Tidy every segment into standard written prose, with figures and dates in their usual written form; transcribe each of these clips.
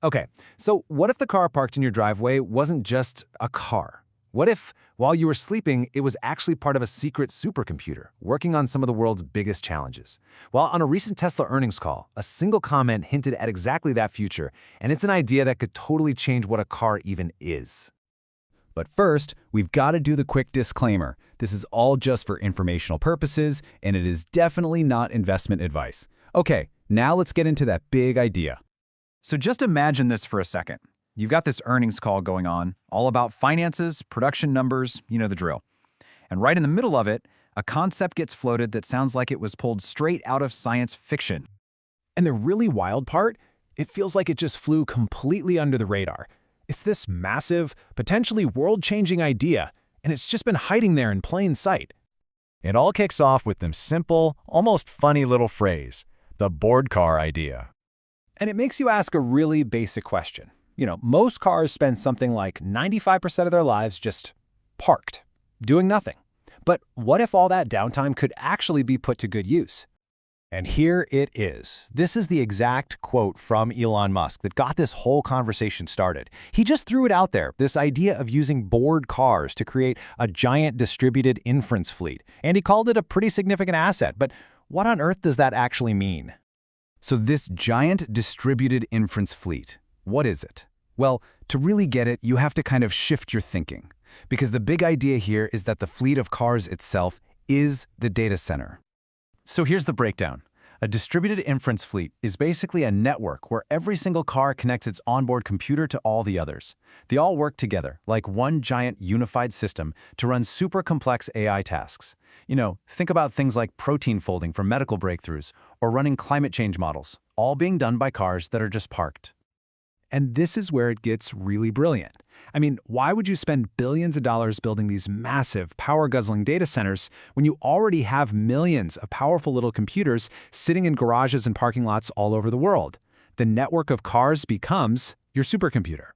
Okay, so what if the car parked in your driveway wasn't just a car? What if, while you were sleeping, it was actually part of a secret supercomputer working on some of the world's biggest challenges? Well, on a recent Tesla earnings call, a single comment hinted at exactly that future, and it's an idea that could totally change what a car even is. But first, we've got to do the quick disclaimer. This is all just for informational purposes, and it is definitely not investment advice. Okay, now let's get into that big idea. So just imagine this for a second. You've got this earnings call going on, all about finances, production numbers, you know the drill. And right in the middle of it, a concept gets floated that sounds like it was pulled straight out of science fiction. And the really wild part, it feels like it just flew completely under the radar. It's this massive, potentially world-changing idea, and it's just been hiding there in plain sight. It all kicks off with this simple, almost funny little phrase, the board car idea. And it makes you ask a really basic question. Most cars spend something like 95% of their lives just parked, doing nothing. But what if all that downtime could actually be put to good use? And here it is. This is the exact quote from Elon Musk that got this whole conversation started. He just threw it out there, this idea of using bored cars to create a giant distributed inference fleet. And he called it a pretty significant asset. But what on earth does that actually mean? So this giant distributed inference fleet, what is it? Well, to really get it, you have to kind of shift your thinking. Because the big idea here is that the fleet of cars itself is the data center. So here's the breakdown. A distributed inference fleet is basically a network where every single car connects its onboard computer to all the others. They all work together, like one giant unified system, to run super complex AI tasks. Think about things like protein folding for medical breakthroughs or running climate change models, all being done by cars that are just parked. And this is where it gets really brilliant. Why would you spend billions of dollars building these massive, power-guzzling data centers when you already have millions of powerful little computers sitting in garages and parking lots all over the world? The network of cars becomes your supercomputer.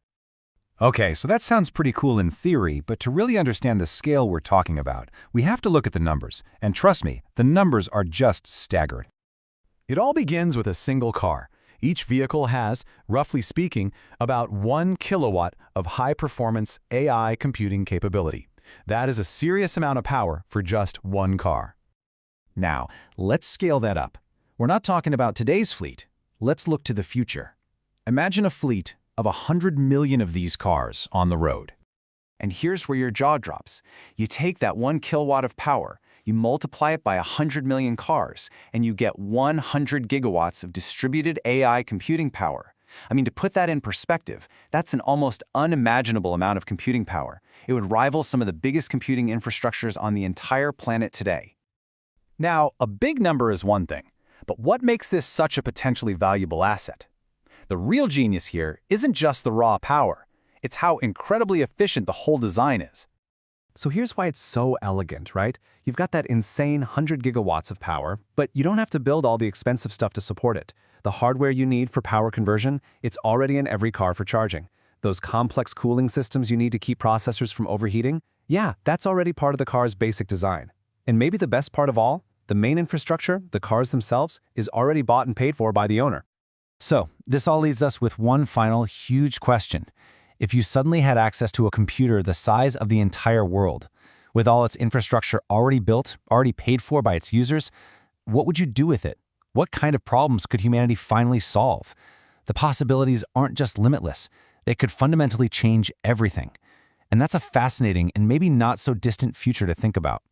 Okay, so that sounds pretty cool in theory, but to really understand the scale we're talking about, we have to look at the numbers. And trust me, the numbers are just staggering. It all begins with a single car. Each vehicle has, roughly speaking, about 1 kilowatt of high-performance AI computing capability. That is a serious amount of power for just one car. Now, let's scale that up. We're not talking about today's fleet. Let's look to the future. Imagine a fleet of 100 million of these cars on the road. And here's where your jaw drops. You take that 1 kilowatt of power, you multiply it by 100 million cars, and you get 100 gigawatts of distributed AI computing power. To put that in perspective, that's an almost unimaginable amount of computing power. It would rival some of the biggest computing infrastructures on the entire planet today. Now, a big number is one thing, but what makes this such a potentially valuable asset? The real genius here isn't just the raw power. It's how incredibly efficient the whole design is. So here's why it's so elegant, right? You've got that insane 100 gigawatts of power, but you don't have to build all the expensive stuff to support it. The hardware you need for power conversion, it's already in every car for charging. Those complex cooling systems you need to keep processors from overheating, yeah, that's already part of the car's basic design. And maybe the best part of all, the main infrastructure, the cars themselves, is already bought and paid for by the owner. So, this all leaves us with one final huge question. If you suddenly had access to a computer the size of the entire world, with all its infrastructure already built, already paid for by its users, what would you do with it? What kind of problems could humanity finally solve? The possibilities aren't just limitless. They could fundamentally change everything. And that's a fascinating and maybe not so distant future to think about.